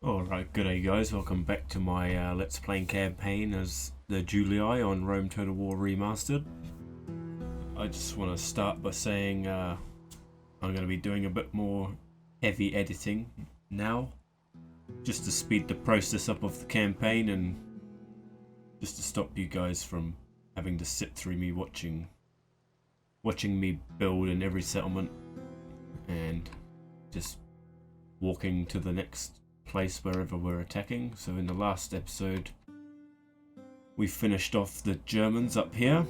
Alright, good day guys, welcome back to my Let's Play campaign as the Julii on Rome Total War Remastered. I just want to start by saying I'm going to be doing a bit more heavy editing now, just to speed the process up of the campaign and just to stop you guys from having to sit through me watching me build in every settlement and just walking to the next place wherever we're attacking. So in the last episode we finished off the Germans up here,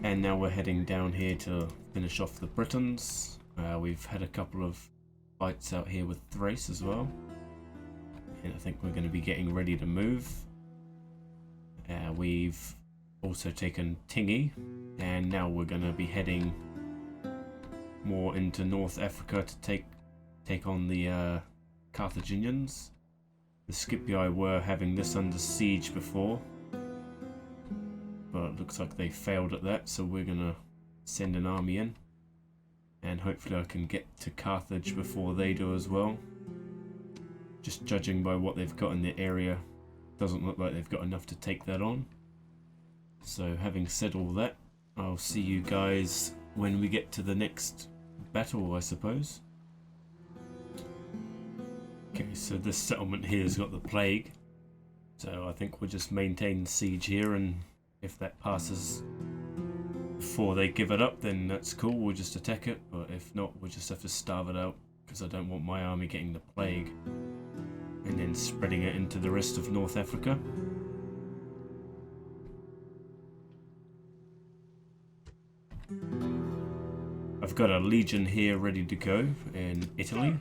and now we're heading down here to finish off the Britons. We've had a couple of fights out here with Thrace as well, and I think we're going to be getting ready to move. We've also taken Tingy, and now we're going to be heading more into North Africa to take on the Carthaginians. The Scipii were having this under siege before, but it looks like they failed at that, so we're gonna send an army in, and hopefully I can get to Carthage before they do as well. Just judging by what they've got in the area, doesn't look like they've got enough to take that on. So having said all that, I'll see you guys when we get to the next battle, I suppose. Okay, so this settlement here has got the plague, so I think we'll just maintain siege here, and if that passes before they give it up, then that's cool, we'll just attack it, but if not, we'll just have to starve it out, because I don't want my army getting the plague and then spreading it into the rest of North Africa. I've got a legion here ready to go in Italy,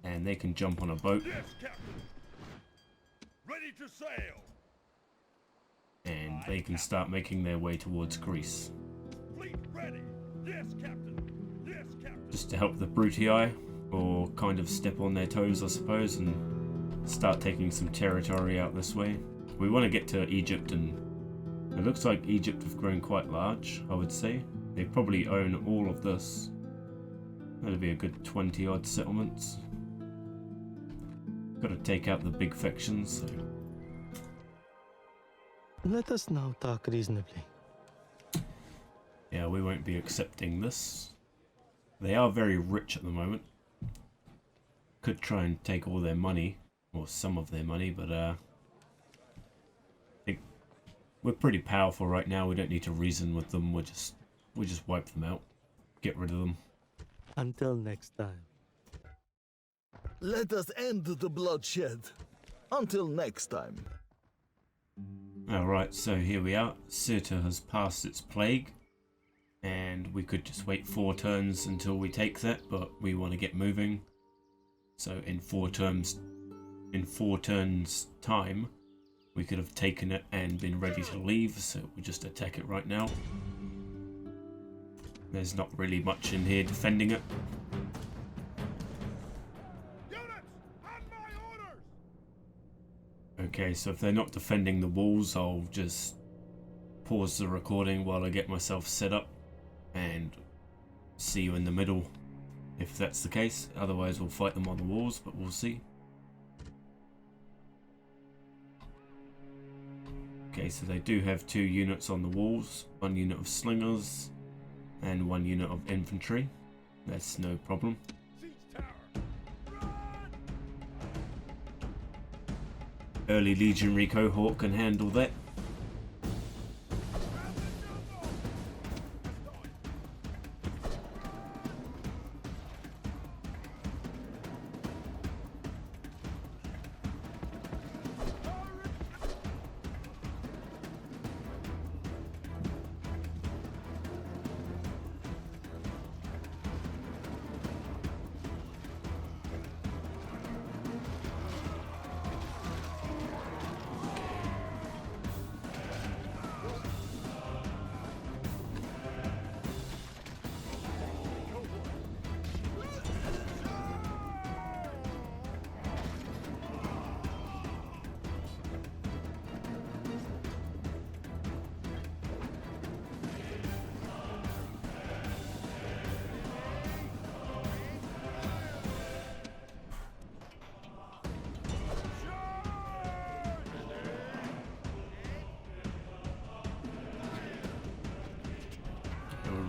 and they can jump on a boat. Yes, Captain. Ready to sail. And they can start making their way towards Greece. Fleet ready. Yes, Captain. Yes, Captain. Just to help the Brutii, or kind of step on their toes, I suppose, and start taking some territory out this way. We want to get to Egypt, and it looks like Egypt have grown quite large, I would say. They probably own all of this. That'll be a good 20 odd settlements. Got to take out the big factions. So. Let us now talk reasonably. Yeah, we won't be accepting this. They are very rich at the moment. Could try and take all their money, or some of their money, but I think we're pretty powerful right now. We don't need to reason with them. We just wipe them out, get rid of them. Until next time. Let us end the bloodshed. Until next time. Alright, so here we are. Cirta has passed its plague, and we could just wait 4 turns until we take that, but we want to get moving. So in 4 turns time, we could have taken it and been ready to leave, so we just attack it right now. There's not really much in here defending it. Okay, so if they're not defending the walls, I'll just pause the recording while I get myself set up and see you in the middle if that's the case. Otherwise we'll fight them on the walls, but we'll see. Okay, so they do have 2 units on the walls, 1 unit of slingers and 1 unit of infantry. That's no problem. Early legionary cohort can handle that.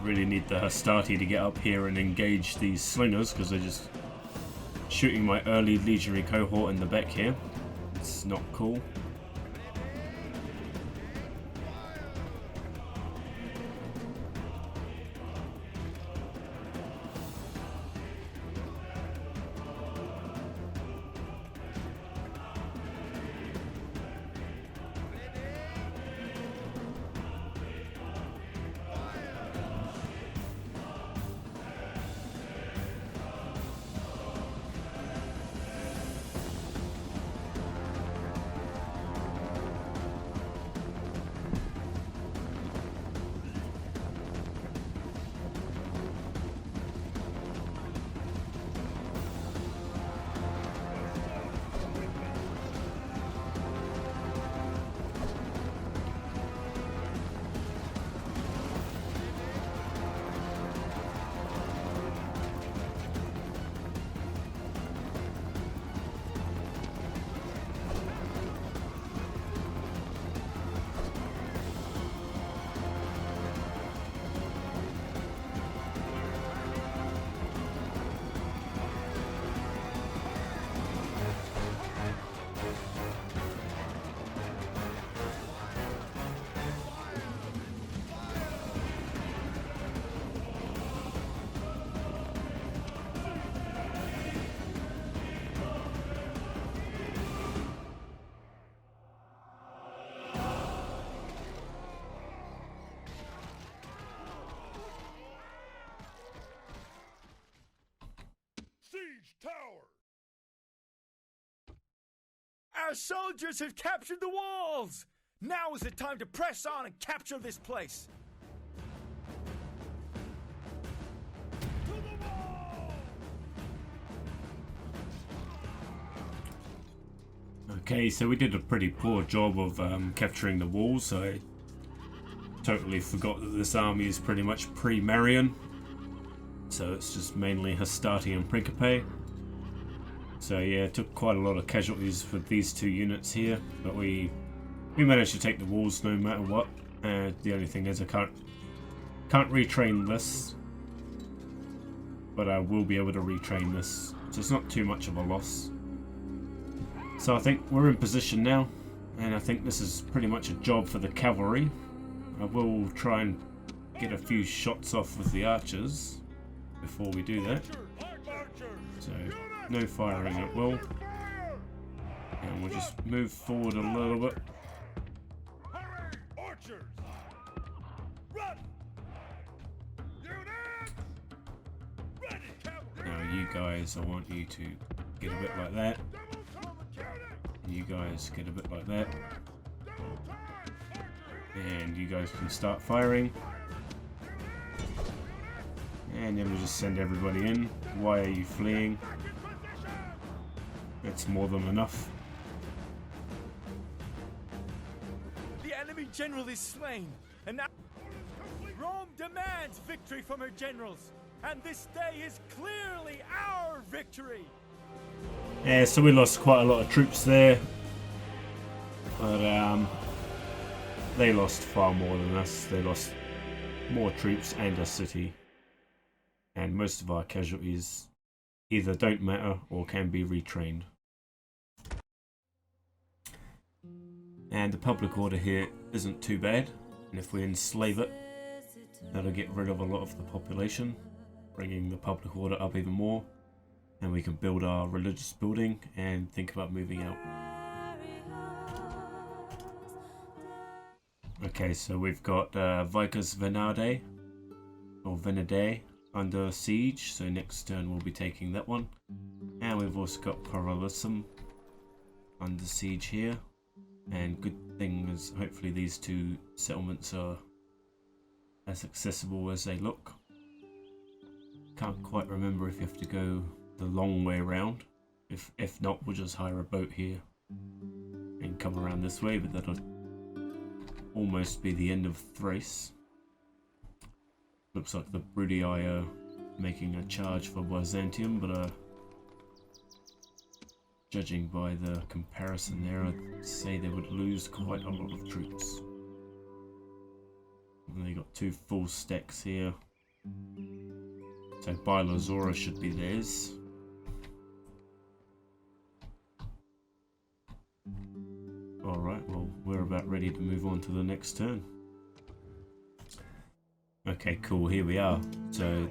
really need the Hastati to get up here and engage these slingers, because they're just shooting my early legionary cohort in the back here. It's not cool. Siege tower! Our soldiers have captured the walls! Now is the time to press on and capture this place! To the wall! Okay, so we did a pretty poor job of capturing the walls. I totally forgot that this army is pretty much pre-Marian. So it's just mainly Hastati and Principe. So yeah, it took quite a lot of casualties for these two units here, but we managed to take the walls no matter what. The only thing is I can't retrain this, but I will be able to retrain this, so it's not too much of a loss. So I think we're in position now, and I think this is pretty much a job for the cavalry. I will try and get a few shots off with the archers before we do that. So no firing at will, and we'll just move forward a little bit. Hurry! Archers! Run! Units! Ready! Cavalry! Now you guys, I want you to get a bit like that. Double time mechanics! You guys get a bit like that, Double time! Archers! and you guys can start firing. And then we'll just send everybody in. Why are you fleeing? Back in position! That's more than enough. The enemy general is slain, and now Rome demands victory from her generals, and this day is clearly our victory! Yeah, so we lost quite a lot of troops there, but they lost far more than us. They lost more troops and a city, and most of our casualties either don't matter or can be retrained. And the public order here isn't too bad, and if we enslave it, that'll get rid of a lot of the population, bringing the public order up even more, and we can build our religious building and think about moving out. Okay, so we've got Vicus Venade, or Venade, under siege, so next turn we'll be taking that one. And we've also got Paralisum under siege here. And good thing is hopefully these two settlements are as accessible as they look. Can't quite remember if you have to go the long way around. If not, we'll just hire a boat here and come around this way, but that'll almost be the end of Thrace. Looks like the Brudii are making a charge for Byzantium, but judging by the comparison there, I'd say they would lose quite a lot of troops. And they got two full stacks here, So Bylazora should be theirs. Alright, well, we're about ready to move on to the next turn. Okay, cool, here we are. So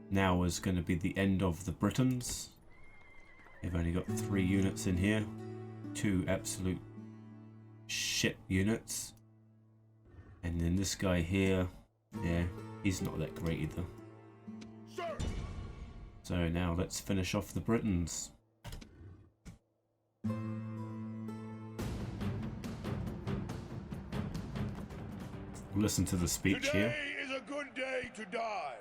now is going to be the end of the Britons. They've only got 3 units in here. 2 absolute shit units. And then this guy here, yeah, he's not that great either. So now let's finish off the Britons. Listen to the speech here. Today is a good day to die,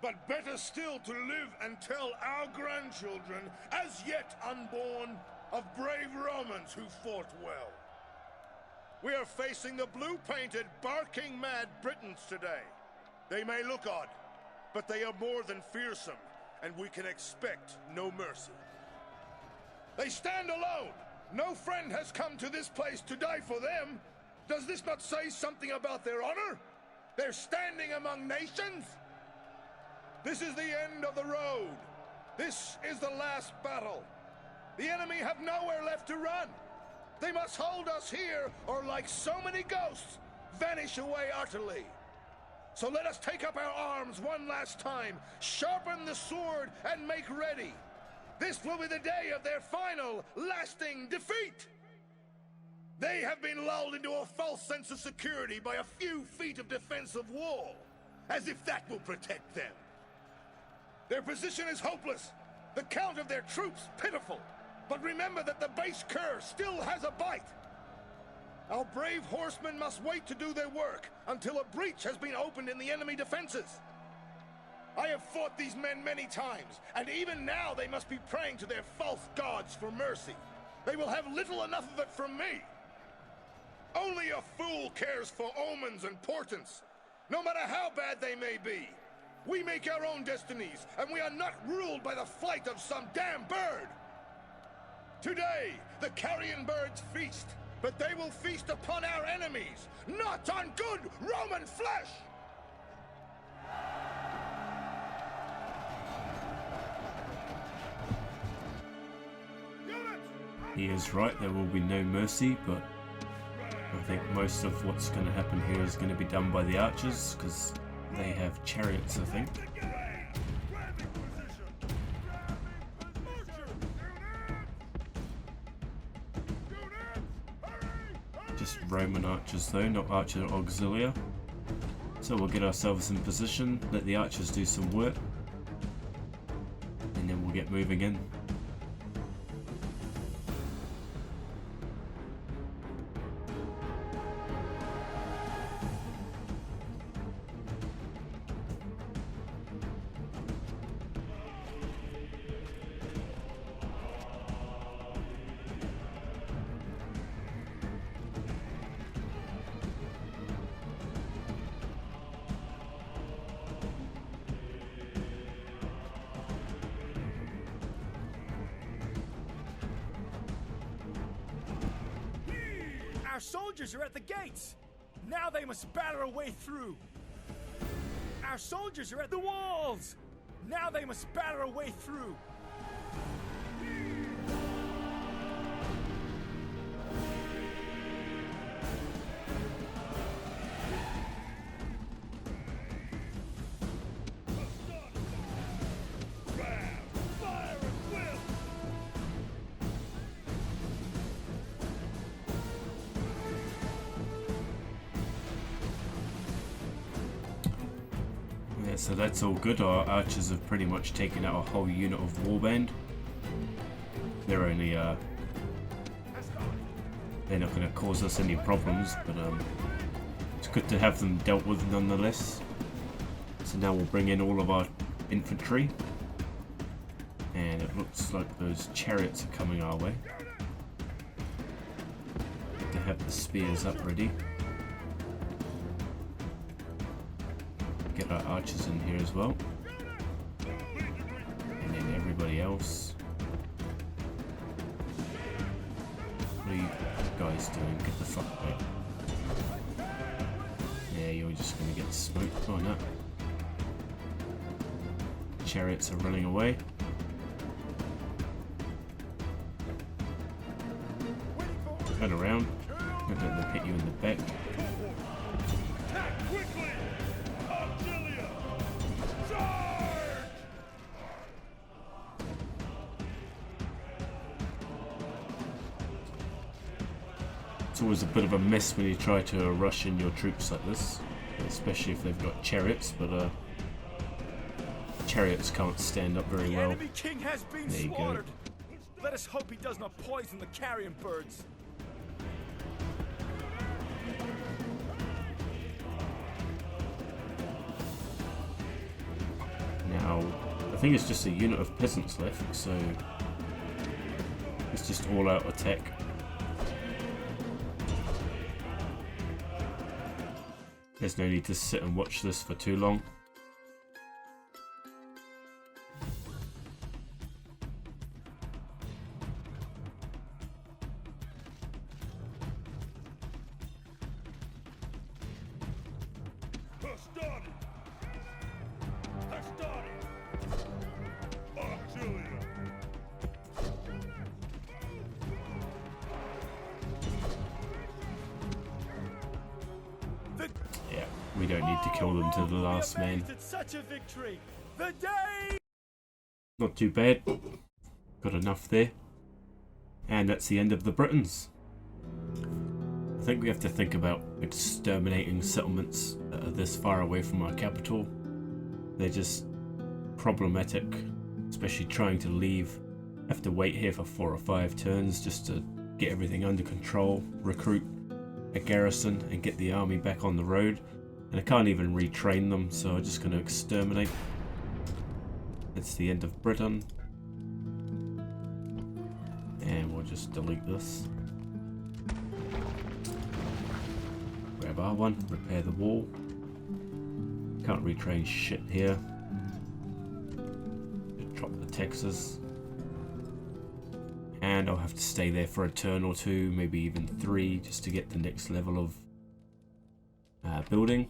but better still to live and tell our grandchildren, as yet unborn, of brave Romans who fought well. We are facing the blue-painted, barking mad Britons today. They may look odd, but they are more than fearsome, and we can expect no mercy. They stand alone. No friend has come to this place to die for them. Does this not say something about their honor? They're standing among nations? This is the end of the road. This is the last battle. The enemy have nowhere left to run. They must hold us here, or like so many ghosts, vanish away utterly. So let us take up our arms one last time, sharpen the sword, and make ready. This will be the day of their final, lasting defeat. They have been lulled into a false sense of security by a few feet of defensive wall, as if that will protect them. Their position is hopeless, the count of their troops pitiful, but remember that the base cur still has a bite. Our brave horsemen must wait to do their work until a breach has been opened in the enemy defenses. I have fought these men many times, and even now they must be praying to their false gods for mercy. They will have little enough of it from me. Only a fool cares for omens and portents, no matter how bad they may be. We make our own destinies, and we are not ruled by the flight of some damn bird. Today, the carrion birds feast, but they will feast upon our enemies, not on good Roman flesh! He is right, there will be no mercy, but I think most of what's going to happen here is going to be done by the archers, because they have chariots, I think. Just Roman archers though, not archer auxilia. So we'll get ourselves in position, let the archers do some work, and then we'll get moving in. Our soldiers are at the gates! Now they must batter a way through! Our soldiers are at the walls! Now they must batter a way through! So that's all good. Our archers have pretty much taken out a whole unit of warband. They're only they're not going to cause us any problems, but it's good to have them dealt with nonetheless. So now we'll bring in all of our infantry, and it looks like those chariots are coming our way. Good to have the spears up ready. Get our archers in here as well, and then everybody else. What are you guys doing? Get the fuck back. Yeah, you're just gonna get smoked. Oh no. chariots are running away. Turn around. Don't let them hit you in the back. Attack quickly! Auxilia! Charge! It's always a bit of a mess when you try to rush in your troops like this, especially if they've got chariots, but chariots can't stand up very The well. enemy king has been There you go. slaughtered. Let us hope he does not poison the carrion birds. Now, I think it's just a unit of peasants left, so it's just all-out attack. There's no need to sit and watch this for too long. Hostari! Hostari! Auxilia! Yeah, we don't need to kill them to the last man. It's such a victory. The day. Not too bad. Got enough there. And that's the end of the Britons. I think we have to think about exterminating settlements that are this far away from our capital. They're just problematic, especially trying to leave. Have to wait here for 4 or 5 turns just to get everything under control, recruit a garrison and get the army back on the road. And I can't even retrain them, so I'm just going to exterminate. That's the end of Britain. And we'll just delete this. Grab R1, repair the wall. Can't retrain shit here. Just drop the taxes. And I'll have to stay there for a turn or 2, maybe even 3, just to get the next level of building.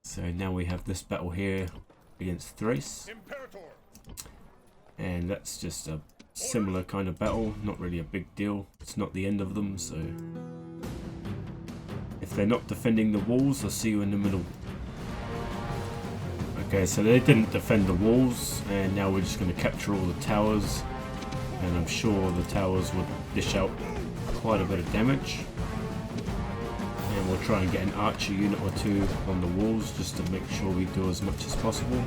So now we have this battle here against Thrace. Imperator! And that's just a similar kind of battle, not really a big deal. It's not the end of them, so if they're not defending the walls, I'll see you in the middle. Okay, so they didn't defend the walls, and now we're just going to capture all the towers, and I'm sure the towers would dish out quite a bit of damage. And we'll try and get an archer unit or 2 on the walls just to make sure we do as much as possible.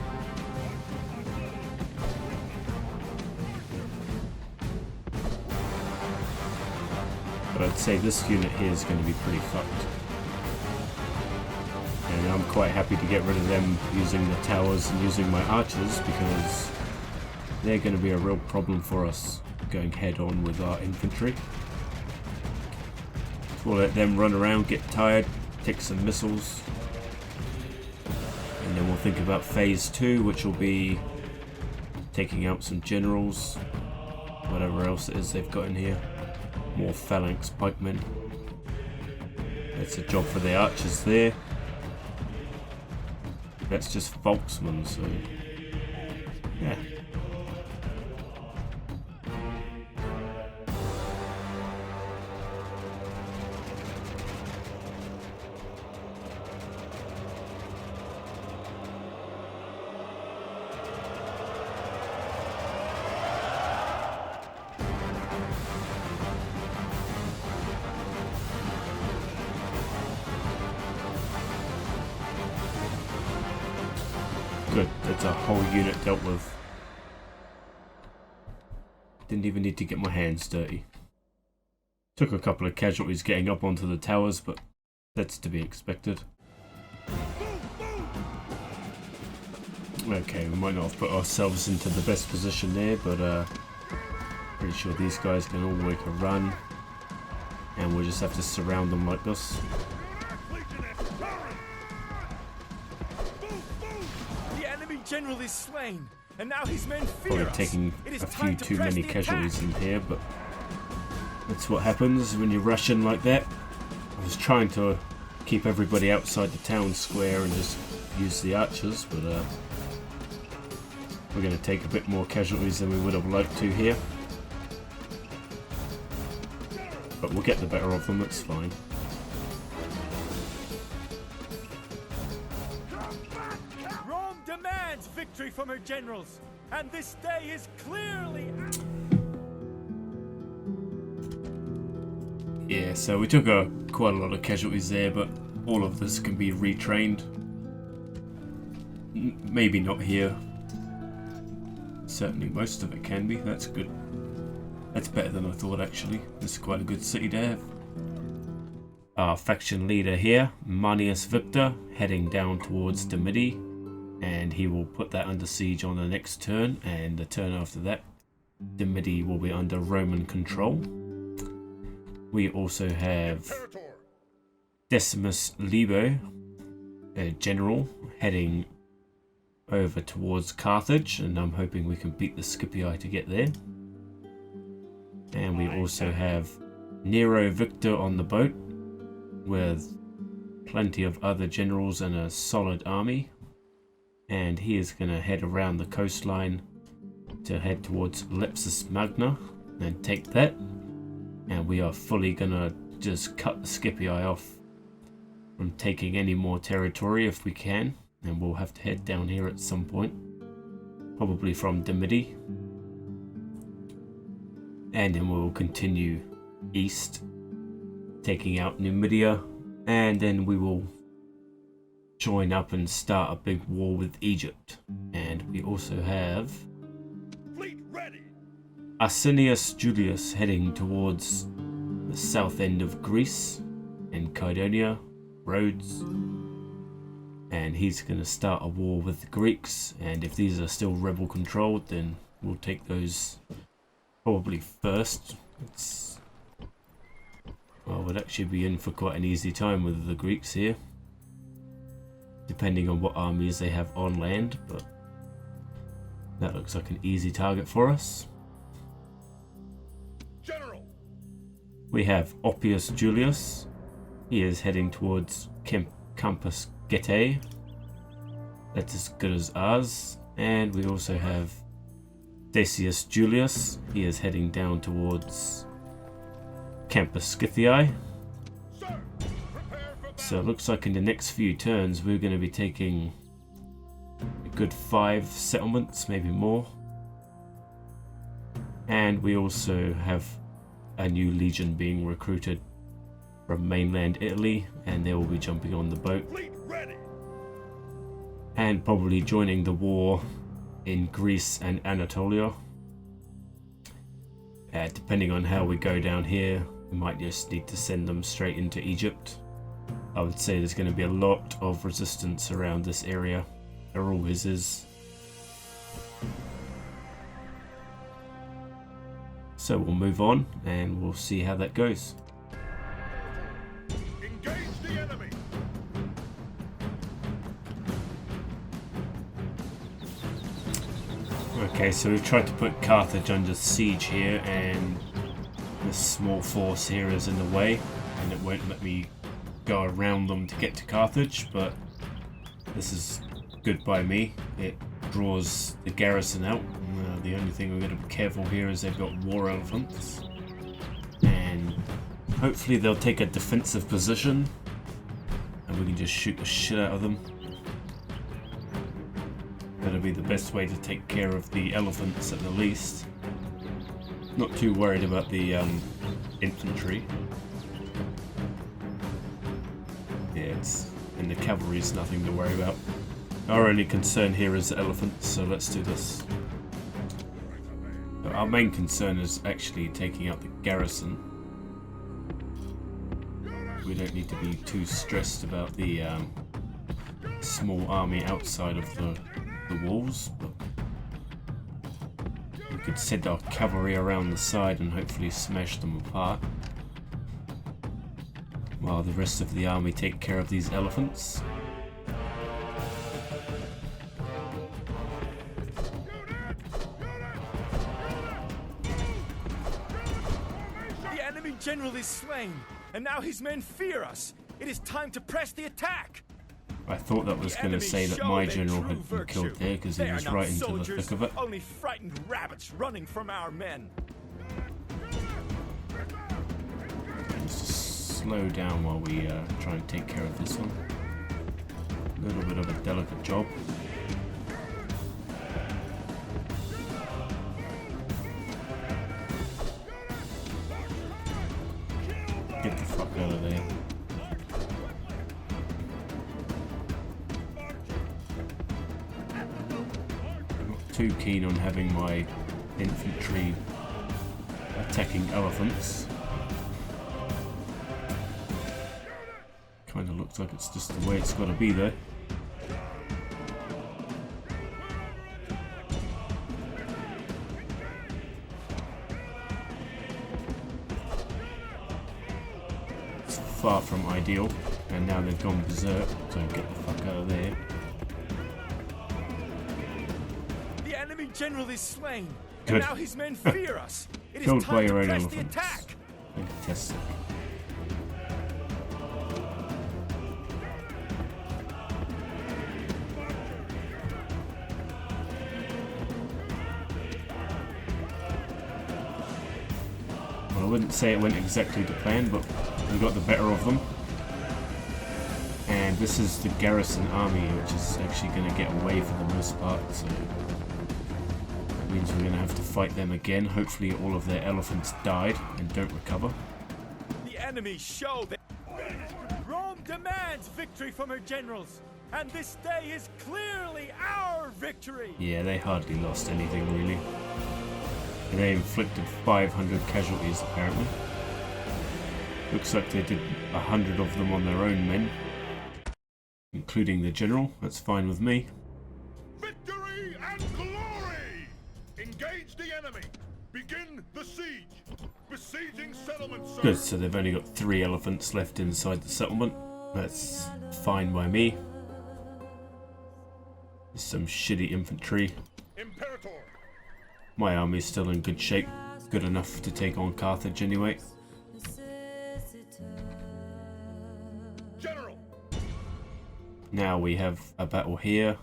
But I'd say this unit here is going to be pretty fucked. And I'm quite happy to get rid of them using the towers and using my archers, because they're going to be a real problem for us going head on with our infantry. We'll let them run around, get tired, take some missiles, and then we'll think about phase 2, which will be taking out some generals, whatever else it is they've got in here. More phalanx pikemen. That's a job for the archers there. That's just Volksmen, so yeah. Good, that's a whole unit dealt with. Didn't even need to get my hands dirty. Took a couple of casualties getting up onto the towers, but that's to be expected. Okay, we might not have put ourselves into the best position there, but pretty sure these guys can all make a run. And we'll just have to surround them like this. General is slain, and now his men fear Probably us. taking It is a time few to too press many the casualties attack. in here, but that's what happens when you rush in like that. I was trying to keep everybody outside the town square and just use the archers, but We're going to take a bit more casualties than we would have liked to here. But we'll get the better of them, it's fine. Rome demands victory from her generals, and this day is clearly... Yeah, so we took quite a lot of casualties there, but all of this can be retrained. Maybe not here. Certainly most of it can be, that's good. That's better than I thought actually. This is quite a good city to have. Our faction leader here, Manius Victor, heading down towards Dimity, and he will put that under siege on the next turn, and the turn after that, Dimity will be under Roman control. We also have Decimus Libo, a general, heading over towards Carthage, and I'm hoping we can beat the Scipii to get there. And we also have Nero Victor on the boat, with plenty of other generals and a solid army. And he is going to head around the coastline to head towards Lepsis Magna and take that. And we are fully going to just cut the Scipii off from taking any more territory if we can. And we'll have to head down here at some point, probably from Dimity. And then we'll continue east, taking out Numidia, and then we will join up and start a big war with Egypt. And we also have Fleet ready. Asinius Julius heading towards the south end of Greece and Caydonia, Rhodes. And he's going to start a war with the Greeks, and if these are still rebel controlled, then we'll take those probably first. Well, we'll actually be in for quite an easy time with the Greeks here, depending on what armies they have on land, but that looks like an easy target for us. General. We have Oppius Julius. He is heading towards Campus Getae. That's as good as ours. And we also have Decius Julius. He is heading down towards Campus Scythiae. So it looks like in the next few turns we're going to be taking a good 5 settlements, maybe more. And we also have a new legion being recruited from mainland Italy, and they will be jumping on the boat and probably joining the war in Greece and Anatolia. Depending on how we go down here, we might just need to send them straight into Egypt. I would say there's going to be a lot of resistance around this area. There always is. So we'll move on and we'll see how that goes. Engage the enemy. Okay, so we've tried to put Carthage under siege here, and this small force here is in the way, and it won't let me go around them to get to Carthage, but this is good by me. It draws the garrison out. The only thing we're going to be careful here is they've got war elephants, and hopefully they'll take a defensive position and we can just shoot the shit out of them. That'll be the best way to take care of the elephants at the least. Not too worried about the infantry. Yeah, and the cavalry's nothing to worry about. Our only concern here is the elephants, so let's do this. Our main concern is actually taking out the garrison. We don't need to be too stressed about the small army outside of the walls, but we could send our cavalry around the side and hopefully smash them apart, while the rest of the army take care of these elephants. The enemy general is slain, and now his men fear us. It is time to press the attack. I thought that was going to say that my general had been killed there because he was right into the thick of it. Only frightened rabbits running from our men. Let's just slow down while we try and take care of this one. A little bit of a delicate job. Get the fuck out of there. Not too keen on having my infantry attacking elephants. Kinda looks like it's just the way it's gotta be though. Far from ideal, and now they've gone berserk, so get the fuck out of there. The enemy general is slain, Good. and now his men fear us. It is Killed by time to your own press the elephants. attack. Fantastic. Well, I wouldn't say it went exactly to plan, but we got the better of them. And this is the garrison army, which is actually going to get away for the most part, so that means we're going to have to fight them again. Hopefully all of their elephants died and don't recover. The enemy show that Rome demands victory from her generals, and this day is clearly our victory. Yeah, they hardly lost anything really. They inflicted 500 casualties apparently. Looks like they did 100 of them on their own men, including the general. That's fine with me. Victory and glory! Engage the enemy. Begin the siege. Besieging settlements, sir. Good, so they've only got 3 elephants left inside the settlement. That's fine by me. There's some shitty infantry. Imperator. My army's still in good shape. Good enough to take on Carthage anyway. General. Now we have a battle here.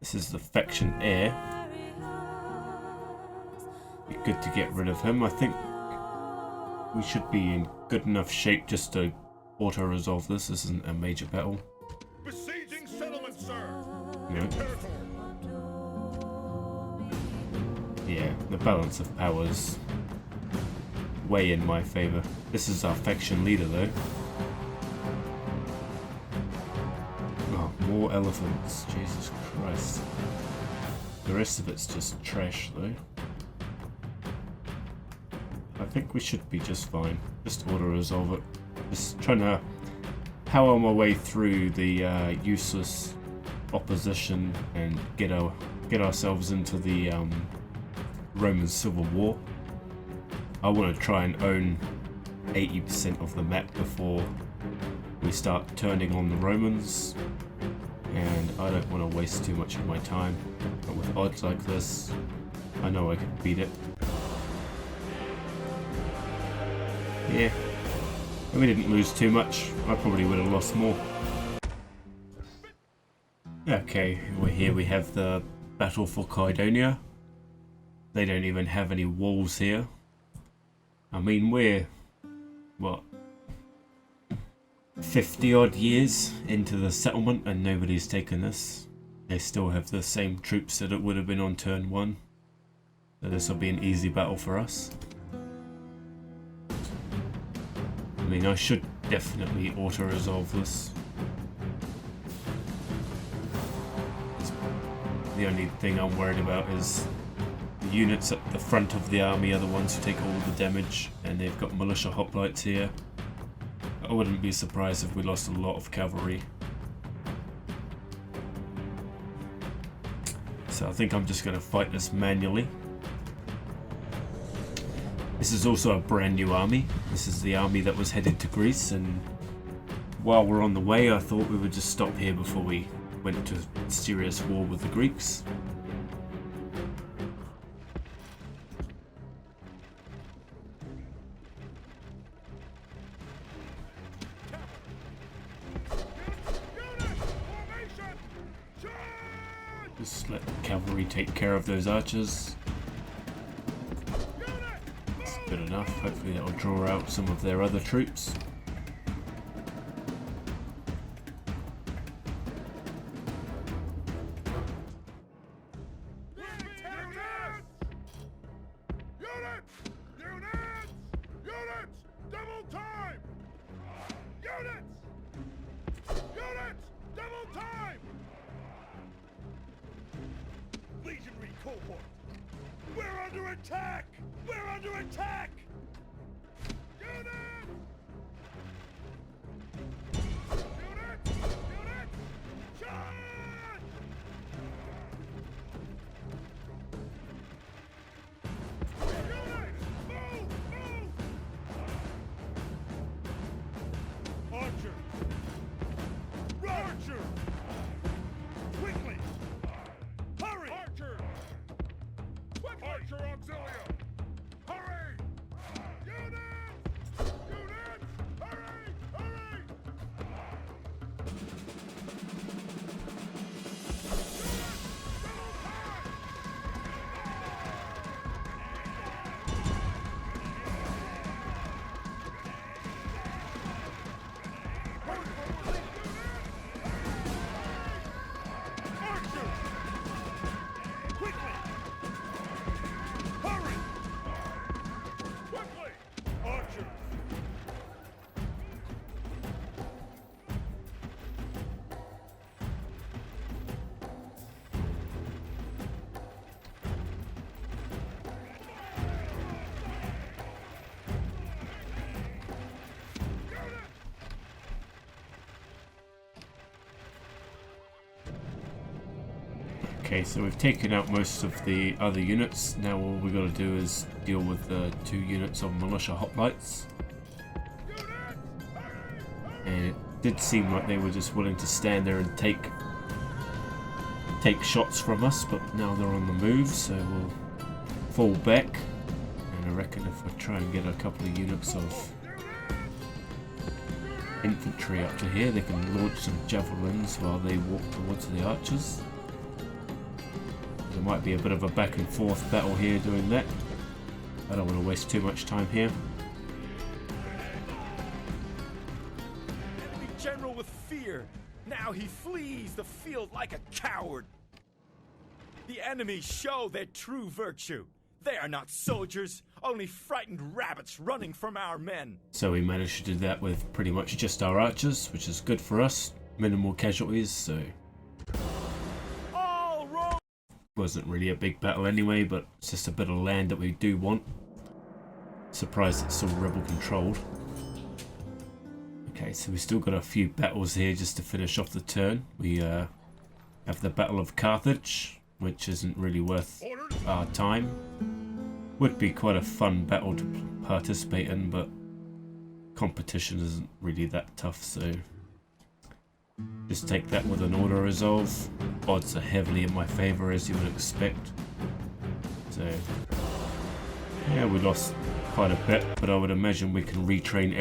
This is the faction heir. Be good to get rid of him. I think we should be in good enough shape just to auto-resolve this. This isn't a major battle. Besieging settlements, sir. No. Imperator. Yeah, the balance of powers way in my favor. This is our faction leader though. Oh, more elephants. Jesus Christ. The rest of it's just trash though. I think we should be just fine. Just auto-resolve it. Just trying to power my way through the useless opposition and get ourselves into the Roman Civil War. I want to try and own 80% of the map before we start turning on the Romans, and I don't want to waste too much of my time. But with odds like this, I know I can beat it. Yeah, and we didn't lose too much. I probably would have lost more. Okay, we're here. We have the battle for Caydonia. They don't even have any walls here. I mean, we're, what, 50 odd years into the settlement and nobody's taken this. They still have the same troops that it would have been on turn 1. So this will be an easy battle for us. I mean, I should definitely auto-resolve this. The only thing I'm worried about is the units at the front of the army are the ones who take all the damage, and they've got militia hoplites here. I wouldn't be surprised if we lost a lot of cavalry. So I think I'm just going to fight this manually. This is also a brand new army. This is the army that was headed to Greece, and while we're on the way I thought we would just stop here before we went to serious war with the Greeks. Just let the cavalry take care of those archers. That's good enough. Hopefully that will draw out some of their other troops. We're under attack! We're under attack! Units! Units! Units! Charge! Units! Move! Move! Archer! Archer! Quickly! Hurry! Archer! Archer Auxilia! Hurry! Units! Units! Hurry! Hurry! Archer! Quickly! Hurry! Quickly! Archers! Okay, so we've taken out most of the other units. Now all we got to do is deal with the 2 units of militia hoplites. And it did seem like they were just willing to stand there and take shots from us, but now they're on the move, so we'll fall back. And I reckon if I try and get a couple of units of infantry up to here, they can launch some javelins while they walk towards the archers. There might be a bit of a back and forth battle here doing that. I don't want to waste too much time here. Enemy general with fear. Now he flees the field like a coward. The enemy show their true virtue. They are not soldiers, only frightened rabbits running from our men. So we managed to do that with pretty much just our archers, which is good for us. Minimal casualties, so All Rome! wasn't really a big battle anyway, but it's just a bit of land that we do want. Surprised it's still rebel controlled. Okay, so we still got a few battles here just to finish off the turn. We have the Battle of Carthage, which isn't really worth our time. Would be quite a fun battle to participate in, but competition isn't really that tough, so just take that with an auto resolve. Odds are heavily in my favour, as you would expect. So yeah, we lost quite a bit, but I would imagine we can retrain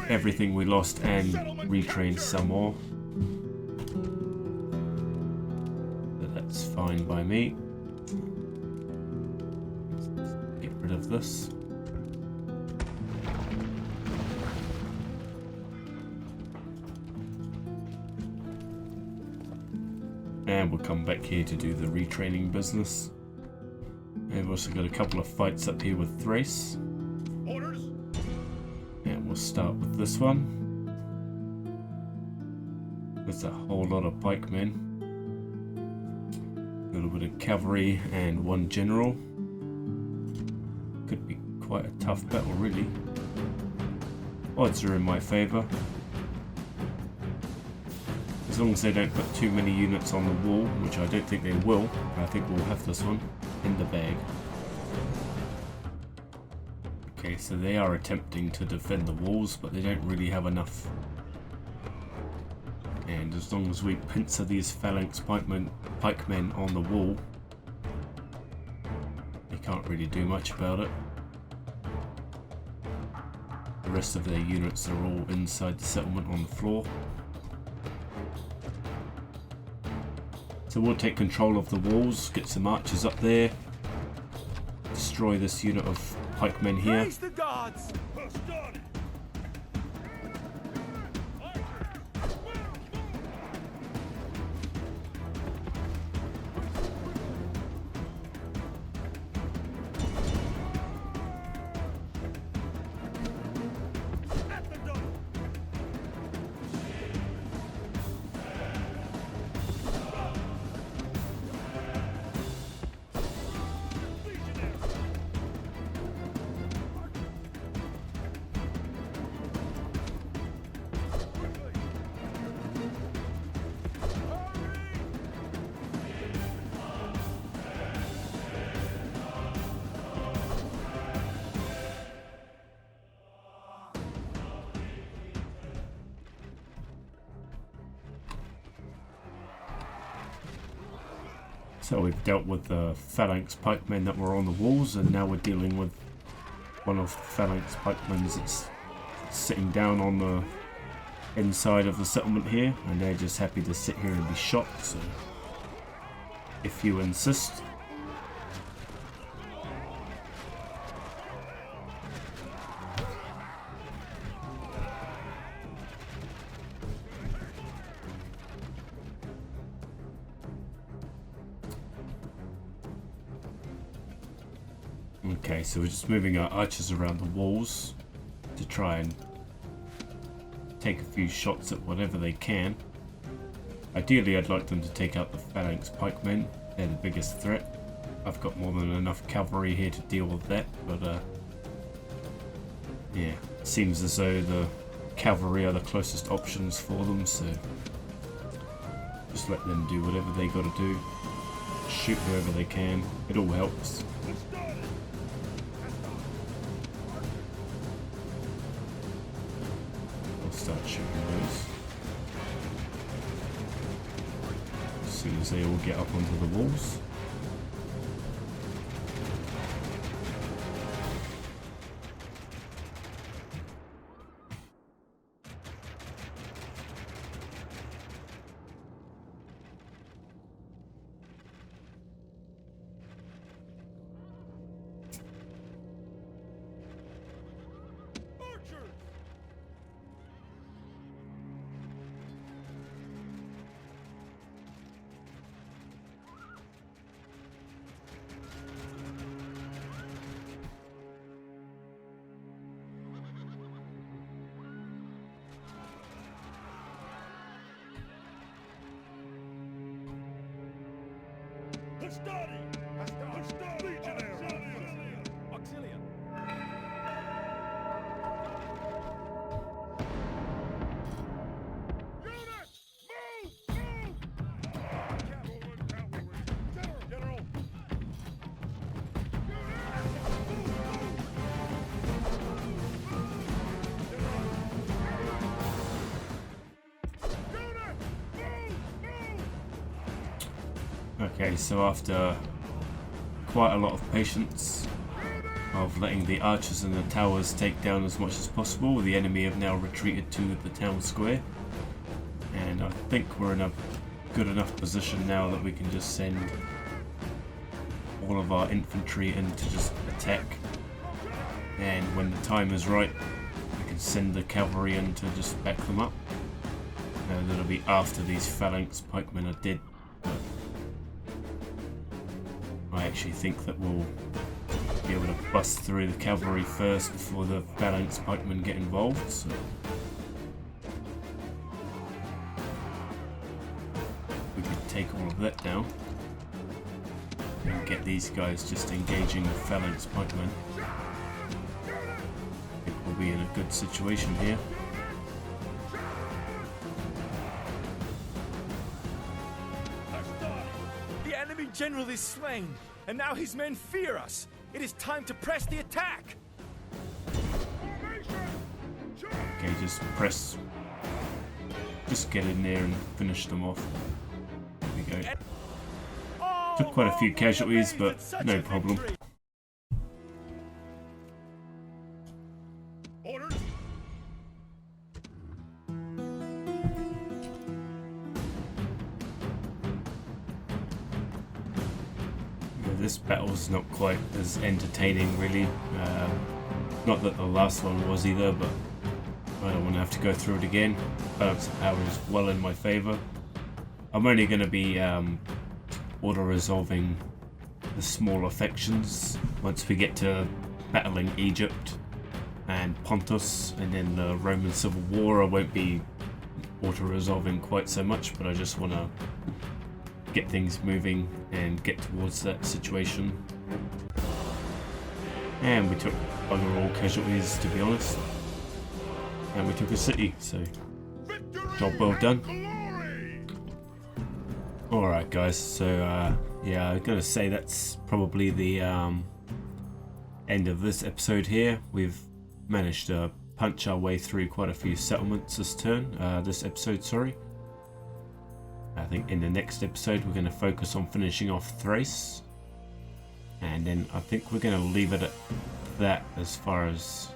everything we lost and retrain some more. So that's fine by me. Let's get rid of this. And we'll come back here to do the retraining business. And we've also got a couple of fights up here with Thrace. Orders! And we'll start with this one. There's a whole lot of pikemen. A little bit of cavalry and 1 general. Could be quite a tough battle, really. Odds are in my favour. As long as they don't put too many units on the wall, which I don't think they will. I think we'll have this one in the bag. Okay, so they are attempting to defend the walls, but they don't really have enough. And as long as we pincer these phalanx pikemen on the wall, they can't really do much about it. The rest of their units are all inside the settlement on the floor. So we'll take control of the walls, get some archers up there, destroy this unit of pikemen here. Praise the gods! So we've dealt with the phalanx pikemen that were on the walls, and now we're dealing with one of the phalanx pikemen that's sitting down on the inside of the settlement here, and they're just happy to sit here and be shot, so if you insist. Okay, so we're just moving our archers around the walls to try and take a few shots at whatever they can. Ideally, I'd like them to take out the phalanx pikemen. They're the biggest threat. I've got more than enough cavalry here to deal with that, but yeah, it seems as though the cavalry are the closest options for them, so just let them do whatever they got to do. Shoot whoever they can. It all helps. Start shooting those as soon as they all get up onto the walls. Okay, so after quite a lot of patience of letting the archers and the towers take down as much as possible, the enemy have now retreated to the town square, and I think we're in a good enough position now that we can just send all of our infantry in to just attack, and when the time is right we can send the cavalry in to just back them up. That'll be after these phalanx pikemen are dead. I actually think that we'll be able to bust through the cavalry first before the phalanx pikemen get involved, so we could take all of that down and get these guys just engaging the phalanx pikemen. I think we'll be in a good situation here. General is slain, and now his men fear us. It is time to press the attack. Okay, just press. Just get in there and finish them off. There we go. Took quite a few casualties, but no problem. this battle's not quite as entertaining, really. Not that the last one was either, but I don't want to have to go through it again. Balance of power is well in my favour. I'm only going to be auto-resolving the smaller factions once we get to battling Egypt and Pontus, and then the Roman Civil War. I won't be auto-resolving quite so much, but I just want to get things moving and get towards that situation. And we took bugger all casualties, to be honest, and we took a city, so job well done. Alright guys, so yeah, I'm gonna say that's probably the end of this episode here. We've managed to punch our way through quite a few settlements this episode, sorry. I think in the next episode we're going to focus on finishing off Thrace, and then I think we're going to leave it at that as far as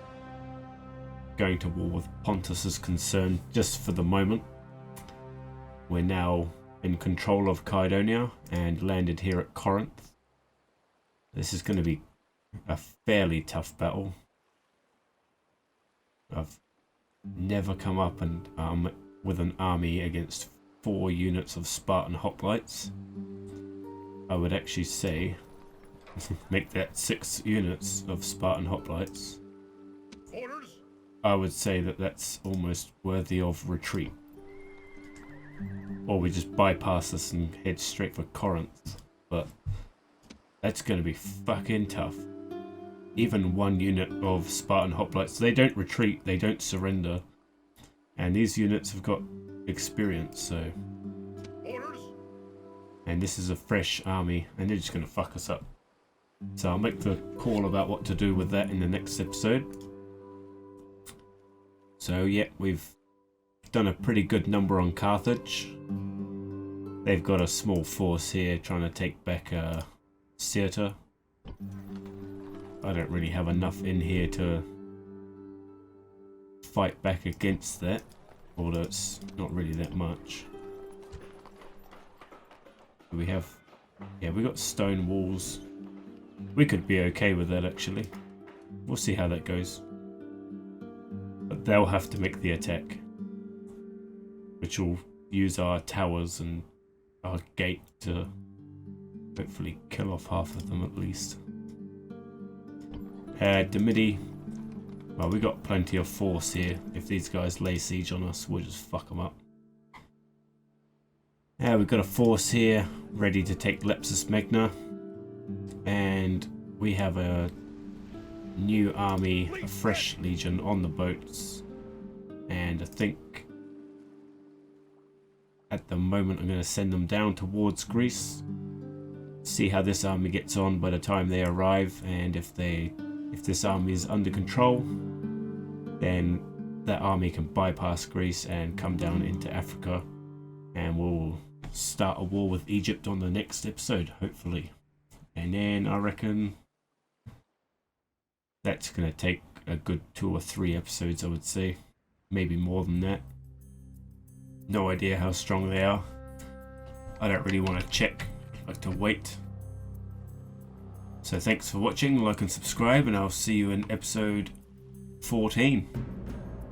going to war with Pontus is concerned, just for the moment. We're now in control of Caydonia and landed here at Corinth. This is going to be a fairly tough battle. I've never come up and with an army against 4 units of Spartan hoplites. I would actually say make that 6 units of Spartan hoplites. Orders? I would say that that's almost worthy of retreat. Or we just bypass this and head straight for Corinth. But that's going to be fucking tough. Even 1 unit of Spartan hoplites, they don't retreat, they don't surrender. And these units have got experience, so. Orders? And this is a fresh army, and they're just going to fuck us up. So I'll make the call about what to do with that in the next episode. So yeah, we've done a pretty good number on Carthage. They've got a small force here trying to take back Cirta. I don't really have enough in here to fight back against that, although it's not really that much. We have, yeah, we got stone walls. We could be okay with that actually. We'll see how that goes. But they'll have to make the attack, which will use our towers and our gate to hopefully kill off half of them at least. Dimity. Well, we got plenty of force here. If these guys lay siege on us, we'll just fuck them up. Yeah, we've got a force here ready to take Lepsus Magna. And we have a new army, a fresh legion on the boats. And I think at the moment I'm going to send them down towards Greece. See how this army gets on by the time they arrive, and if this army is under control, then that army can bypass Greece and come down into Africa, and we'll start a war with Egypt on the next episode, hopefully. And then I reckon that's going to take a good 2 or 3 episodes, I would say. Maybe more than that. No idea how strong they are. I don't really want to check. I like to wait. So thanks for watching, like and subscribe, and I'll see you in episode 14.